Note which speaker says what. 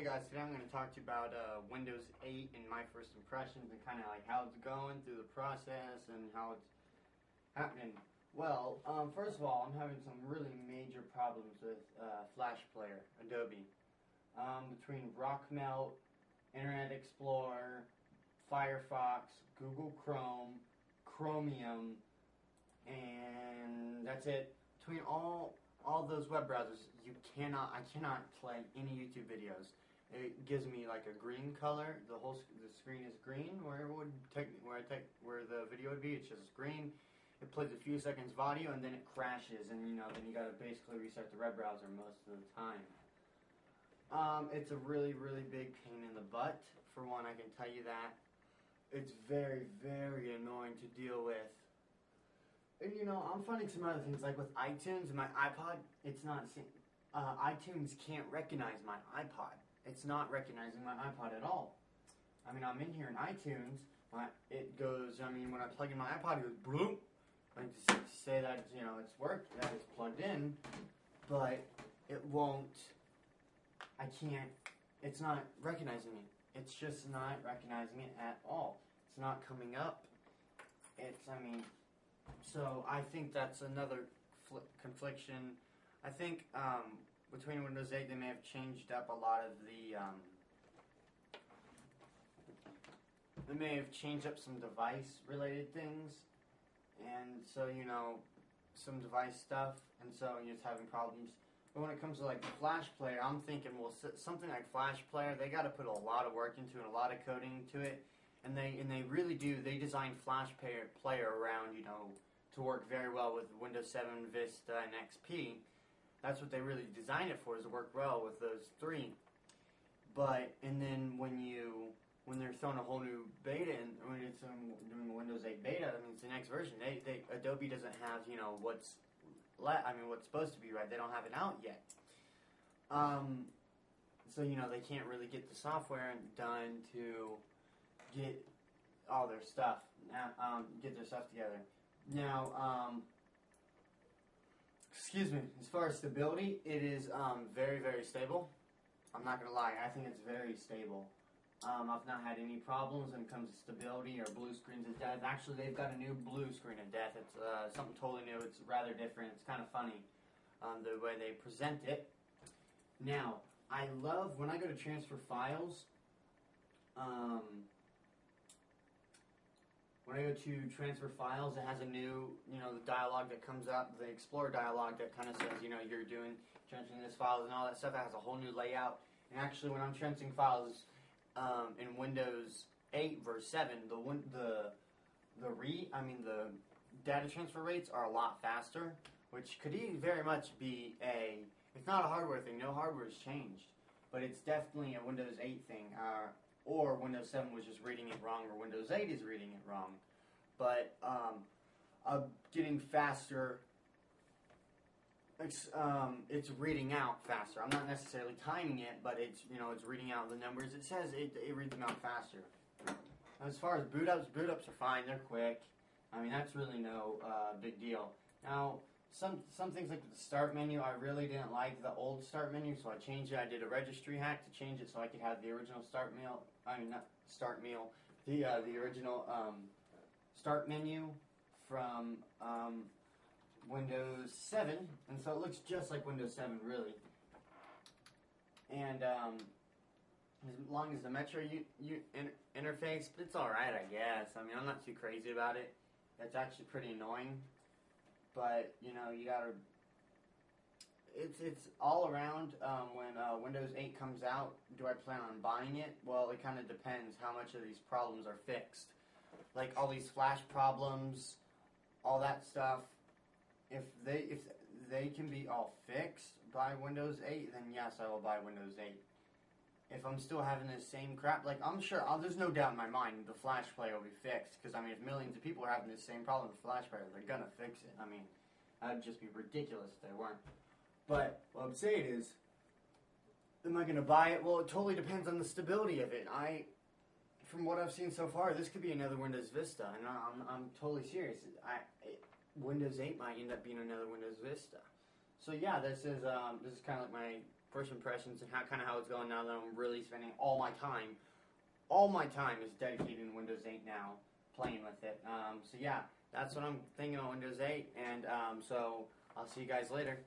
Speaker 1: guys, today I'm going to talk to you about Windows 8 and my first impressions and kind of like how it's going through the process and how it's happening. Well, first of all, I'm having some really major problems with Flash Player, Adobe. Between Rockmelt, Internet Explorer, Firefox, Google Chrome, Chromium, and that's it. Between all those web browsers, I cannot play any YouTube videos. It gives me like a green color. The screen is green where the video would be. It's just green. It plays a few seconds of audio and then it crashes, and then you gotta basically restart the web browser most of the time. It's a really, really big pain in the butt. For one, I can tell you that. It's very, very annoying to deal with. And I'm finding some other things, like with iTunes and my iPod, it's not iTunes can't recognize my iPod. It's not recognizing my iPod at all. I mean, I'm in here in iTunes, when I plug in my iPod, it goes bloop. Like to say that, it's worked, that it's plugged in, but it won't, it's not recognizing it. It's just not recognizing it at all. It's not coming up. So I think that's another confliction. I think between Windows 8, they may have changed up a lot of the, they may have changed up some device-related things, and so, some device stuff, and so you're just having problems. But when it comes to like the Flash Player, I'm thinking, well, something like Flash Player, they got to put a lot of work into it, a lot of coding to it, and they really do. They designed Flash Player around, to work very well with Windows 7, Vista, and XP. That's what they really designed it for, is to work well with those three. And then when they're throwing a whole new beta in, when it's doing Windows 8 beta, I mean, it's the next version. Adobe doesn't have, what's supposed to be right. They don't have it out yet. So, they can't really get the software done to get all their stuff, get their stuff together. Now, excuse me, as far as stability, it is very, very stable. I'm not going to lie, I think it's very stable. I've not had any problems when it comes to stability or blue screens of death. Actually, they've got a new blue screen of death. It's something totally new. It's rather different. It's kind of funny, the way they present it. Now, I love when I go to transfer files. When I go to transfer files, it has a new, the dialogue that comes up, the Explorer dialogue that kind of says, you're transferring this file and all that stuff. It has a whole new layout. And actually, when I'm transferring files in Windows 8 verse 7, the data transfer rates are a lot faster, which could very much be it's not a hardware thing. No hardware has changed, but it's definitely a Windows 8 thing. Or Windows 7 was just reading it wrong, or Windows 8 is reading it wrong. But getting faster, it's reading out faster. I'm not necessarily timing it, but it's reading out the numbers. It says it reads them out faster. As far as boot ups are fine. They're quick. I mean, that's really no big deal. Now, some things like the start menu, I really didn't like the old start menu, so I changed it. I did a registry hack to change it so I could have the original the original start menu from Windows 7, and so it looks just like Windows 7, really. And as long as the Metro interface, but it's alright, I guess. I mean, I'm not too crazy about it. It's actually pretty annoying. But, you gotta... It's all around. When Windows 8 comes out, do I plan on buying it? Well, it kind of depends how much of these problems are fixed. Like, all these flash problems, all that stuff. If they can be all fixed by Windows 8, then yes, I will buy Windows 8. If I'm still having this same crap, like, I'm sure, there's no doubt in my mind the Flash Player will be fixed, because, if millions of people are having this same problem with Flash Player, they're gonna fix it. That would just be ridiculous if they weren't. But what I'm saying is, am I gonna buy it? Well, it totally depends on the stability of it. From what I've seen so far, this could be another Windows Vista, and I'm totally serious. Windows 8 might end up being another Windows Vista. So yeah, this is kind of like my first impressions and how it's going now that I'm really spending all my time. All my time is dedicated to Windows 8 now, playing with it. So yeah, that's what I'm thinking on Windows 8, and so I'll see you guys later.